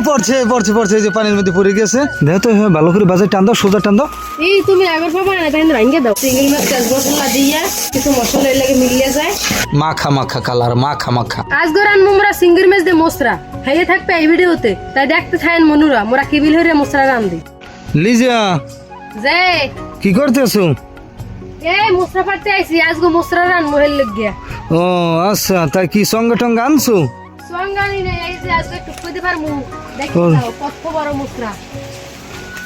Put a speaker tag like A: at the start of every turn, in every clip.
A: পড়ছে পড়ছে পড়ছে, এই যে পানির মধ্যে পড়ে গেছে। দেখো তো ভালো করে বাজার টান দাও, সোজা টান দাও।
B: এই তুমি আগের পাবা না তাই রাঙ্গে দাও। চিংড়ি মাছ তেজ মশলা দিয়া কিছু মশলা লাগে মিলিয়ে যায়,
A: মাখা মাখা কালার, মাখা মাখা।
B: আজ গরান মোরা চিংড়ি মাছ দিয়ে মশরা খাইয়ে থাকবে এই ভিডিওতে, তাই দেখতে থাকেন মনুরা মোরা কি বিল হইরে মশলা রান দি।
A: লিজা
B: যে
A: কি করতেছো?
B: এই মশলা পাড়তে আইছি, আজগো মশলা রান মোহেল লাগিয়া।
A: ও আচ্ছা, তাই কি সঙ্গে টঙ্গে আনছো?
B: সঙ্গানি নেই, এই যে আজকে টুক করে দিবার মু দেখি দাও কত বড় মশলা।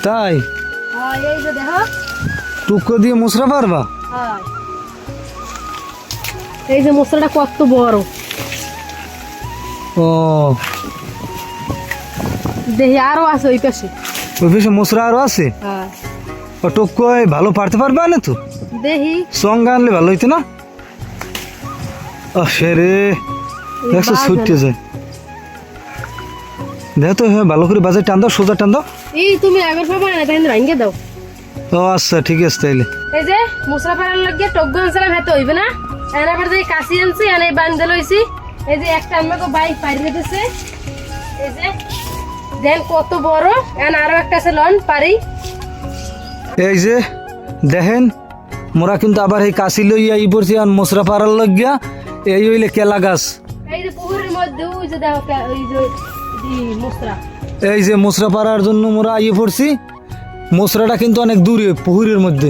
A: তাই
B: হ্যাঁ এই যে দেখো,
A: টুকরো দিয়ে মশলা পারবা?
B: হ্যাঁ এই যে মশলাটা কত বড়।
A: ও
B: দেখি আরো আছে ওই পাশে।
A: ওই বেশি মশলা আরো আছে?
B: হ্যাঁ
A: ও টুকরো ভালো পারতে পারবা না তো?
B: দেখি
A: সঙ্গে আনলে ভালো হইতো না? ও সেরে দেখছো ছুটতে যায়। দেখো তো ভালো করে বাজার টান দাও, সোজা টান দাও।
B: এই তুমি আগের পাবা না তাই রাঙ্গে দাও।
A: ও আচ্ছা ঠিক আছে তাইলে।
B: এই যে মশলা পাড়ার লাগিয়ে টক আনছিলাম, হাতে হইবে না। এর আবার যে কাশি আনছি এনে বান্ধে লইছি। এই যে একটা আমাকে বাইক পাড়িয়ে দিতেছে, এই যে দেন কত বড়। এন আরো একটা আছে লন পারি।
A: এই যে দেখেন মোরা কিন্তু আবার এই কাশি লইয়া ই পড়ছি আর মশলা পাড়ার লাগিয়া। এই হইলে কেলা গাছ।
B: এই যে পুকুরের মধ্যে ওই যে দেখো ওই যে মশলা।
A: এই যে মশলা পাড়ার জন্য মোরা ইয়ে পড়ছি। মশলাটা কিন্তু অনেক দূরে পুকুরের মধ্যে,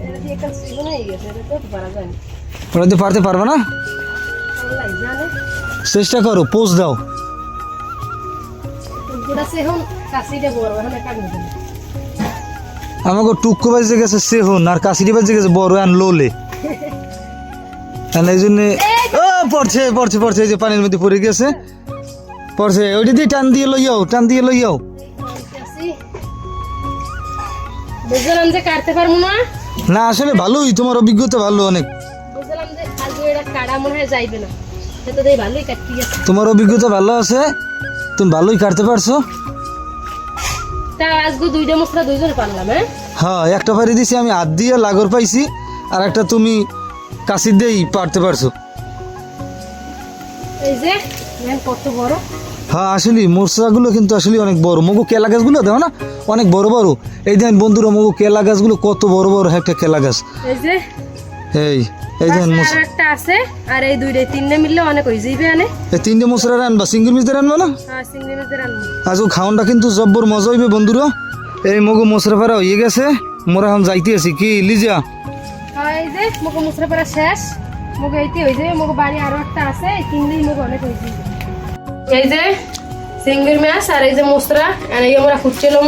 B: এটা দিয়ে একটা সিজন হয়ে গেছে, এটা তো পারা যায় না।
A: ওরা দিয়ে পারতে পারবে না।
B: আল্লাহ জানে।
A: চেষ্টা করো, পোজ দাও।
B: পুকুরটা সে এখন কাশিটা বড়, এখন একটা নিতে হবে।
A: আমাকে টুকু বাজে গেছে সেহন, আর কাশিটি বাজে গেছে বড় আন লোলে। এই জন্য পড়ছে পড়ছে পড়ছে, এই যে পানির মধ্যে পড়ে গেছে, পড়ছে। ওইটা দিয়ে টান দিয়ে লইয়াও, টান দিয়ে লইয়াও।
B: বুঝলাম যে কাটতে পারবো না।
A: না আসলে ভালোই, তোমার অভিজ্ঞতা ভালো অনেক।
B: বুঝলাম যে আজকে এটা কাটা মনে হয় যাইবে না, সেটা দিয়ে ভালোই কাটতে গেছে।
A: তোমার অভিজ্ঞতা ভালো আছে, তুমি ভালোই কাটতে পারছো।
B: তা আজকে দুইটা মশলা দুইজন পারলাম।
A: হ্যাঁ একটা পারি দিছি আমি, হাত দিয়ে লাগর পাইছি, আর একটা তুমি কাশি দিয়েই পারতে পারছো।
B: এই যে কত বড়।
A: হ্যাঁ আসলে মশলাগুলো কিন্তু আসলে অনেক বড়। মগু কেলা গাছগুলো দেখো না অনেক বড় বড়। এই দেখেন বন্ধুরা, মগু কেলা গাছগুলো কত বড় বড় একটা কেলা গাছ।
B: এই যে
A: এই দেখেন
B: আর একটা আছে, আর এই দুইটা তিনটে মিললে অনেক হয়ে যাইবে।
A: এই তিনটে মশলা রানবা, সিঙ্গেল মিশতে রানবা না?
B: হ্যাঁ চিংড়ি মাছ দিয়ে রান্না।
A: আজও খাওয়ানটা কিন্তু জব্বর মজা হইবে বন্ধুরা। এই মগু মশলা পাড়া হয়ে গেছে, মোরা এখন যাইতে আছি। কি লিজা?
B: হ্যাঁ এই যে মুখে মশলা পড়া শেষ, মুখে এইতে হয়ে যাবে। মুখে বাড়ি আরো একটা আছে, এই তিনটেই মুখ অনেক হয়ে যাবে। এই যে চিংড়ি মাছ আর এই যে মশলা, আর এই আমরা ফুটছিলাম।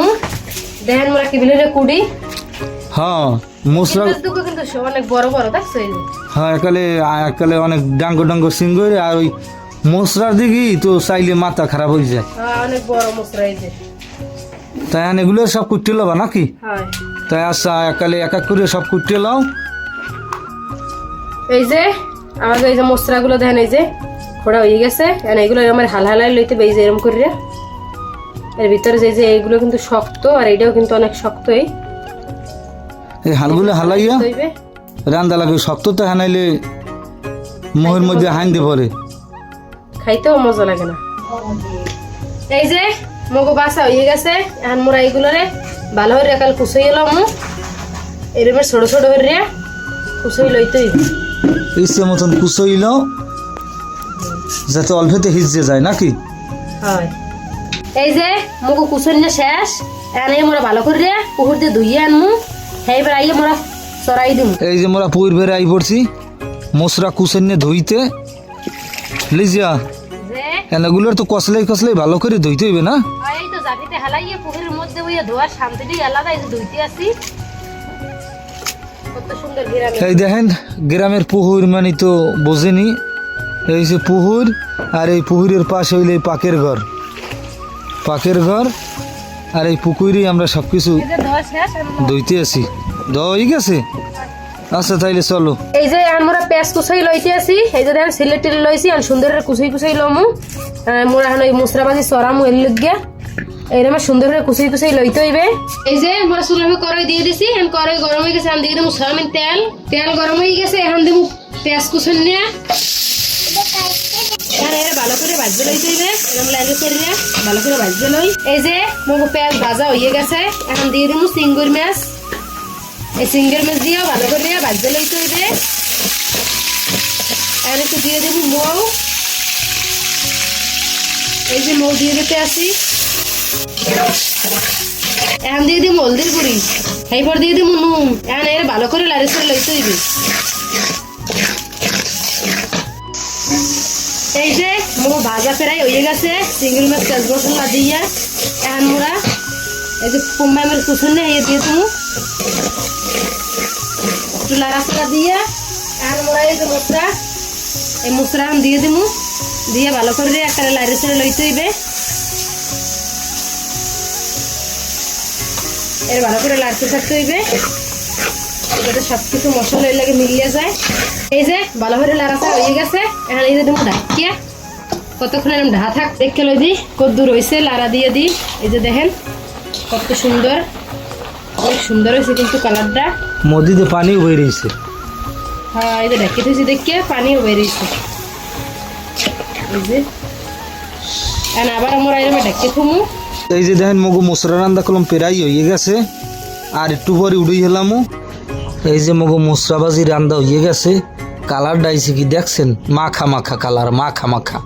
B: দেখেন মোরা কি বিলে কুড়ি।
A: হ্যাঁ মশলা
B: দুটো কিন্তু অনেক বড় বড়, দেখছো? এই যে
A: হ্যাঁ একালে অনেক ডাঙ্গো ডাঙ্গো সিঙ্গর। আর ওই মশলার দিকে তো চাইলে মাথা খারাপ হয়ে যায়।
B: হ্যাঁ অনেক বড় মশলা। এই যে
A: তাই এগুলো সব কুটতে লবা নাকি?
B: হ্যাঁ
A: তাই আচ্ছা একালে এক এক করে সব কুটতে লাও।
B: এই যে আমাদের এই যে মশলাগুলো দেখেন, এই যে খোড়া হয়ে গেছে। এইগুলো আমার হাল হালাই লইতে হবে, এই যে এরকম করে। এর ভিতরে যে এইগুলো কিন্তু শক্ত, আর এইটাও কিন্তু অনেক শক্ত।
A: এই হালগুলো হালাইয়া রান্দা লাগে, শক্ত তো হানাইলে মোহের মধ্যে হাইন দিয়ে পরে
B: খাইতেও মজা লাগে না। এই যে মগো বাসা হয়ে গেছে। এখন মোরা এইগুলোরে ভালো করে একাল কুচই এলাম। এরকম ছোট ছোট করে কুচই লইতেই
A: ইচ্ছে মতন কুচই লাও, যাতে অল্পতে হিজে যায় নাকি?
B: হয়। এই যে মগো কুচনি শেষ, এখন এই মোরা ভালো করে পুকুর দিয়ে ধুইয়ে আনমু। সেইবার আইয়ে মোরা চড়াই দিমু।
A: এই যে মোরা পুকুর বেড়ে আই পড়ছি মশলা কুচনে ধুইতে। লিজিয়া এগুলোর তো কসলাই কসলাই ভালো করে ধুইতে হইবে না?
B: এই তো জাতিতে হালাইয়ে পুকুরের মধ্যে ওই ধোয়ার শান্তিটাই আলাদা। এই যে ধুইতে আসি, কত সুন্দর গ্রাম।
A: এই দেখেন গ্রামের পুকুর মানে তো বোঝেনি। এই যে পুকুর, আর এই পুকুরের পাশে হইলে পাকের ঘর, পাকের ঘর। আর এই পুকুরেই আমরা সবকিছু ধুইতে আসি। ধোয়া হয়ে গেছে? আচ্ছা তাইলে চলো।
B: এই যে আমরা পেঁয়াজ কুচাই লইতে আসি। এই যে দেখেন সিলেট টিলে লইছি, আর সুন্দর কুচাই কুচাই লমু। মোরা এখন ওই মশলা বাজি চড়ামু এর লইয়া। এইরকম সুন্দর করে কুচাই কুচাই লইতে হইবে। এই যে মোরা চুলা আমি কড়াই দিয়ে দিছি, এখন কড়াই গরম হয়ে গেছে। এখন দিয়ে দেবো সয়াবিন তেল। তেল গরম হয়ে গেছে, এখন দেবো পেঁয়াজ কুচাই নিয়ে। এখন এর ভালো করে ভাজতে লইতে হইবে, এরকম লাগে করে ভালো করে ভাজতে লই। এই যে মগু পেঁয়াজ ভাজা হয়ে গেছে, এখন দিয়ে দিব চিংড়ি মাছ। এই চিংড়ি মাছ দিয়েও ভালো করে ভাজতে লইতে হইবে। এখন একটু দিয়ে দেবো মৌ। এই যে মৌ দিয়ে দিতে আসি। এখন দিয়ে দিব হলদির গুঁড়ি, এরপর দিয়ে দিব নুন। এখন এর ভালো করে লাড়ি করে লইতে হইবে। এই যে মো ভাজা ফেরাই হয়ে গেছে, চিংড়ি মাছ পেঁয়াজ মশলা দিয়ে এখন মোরা এই যে কুমড়া মাছ কুচুন দিয়ে দেবো একটু লাড়াচাড়া দিয়ে। এখন মোরা এই যে মশলা, এই মশলা দিয়ে দেবো, দিয়ে ভালো করে দিয়ে একটা লাড়ি ছেড়ে লইতে হইবে। এর ভালো করে লাড়তে থাকতে হইবে যাতে সব কিছু মশলা এর লাগে মিলিয়ে যায়। এই যে ভালো করে লাড়াচাড়া হয়ে গেছে, এখন এই যে দেবো ঢাকিয়া কতক্ষণ এরকম ঢা থাক দেখে লই দিই কত দূর হয়েছে। লাড়া দিয়ে দিই, এই যে দেখেন কত সুন্দর, অনেক সুন্দর হয়েছে কিন্তু কালারটা।
A: মদিতে পানিও বের হয়েছে।
B: হ্যাঁ এই যে ঢাকি দিয়েছি দেখে পানিও বেরিয়েছে। এই যে এখন আবার আমরা এরকম ঢাকি থুমু।
A: এই যে দেখেন মগু মশলা রান্না করলাম পেরাই হয়ে গেছে, আর একটু পরে উড়িয়ে হেলামু। এই যে মগু মশলা বাজি রান্না হয়ে গেছে, কালার ডাইছে কি দেখছেন, মাখা মাখা কালার, মাখা মাখা।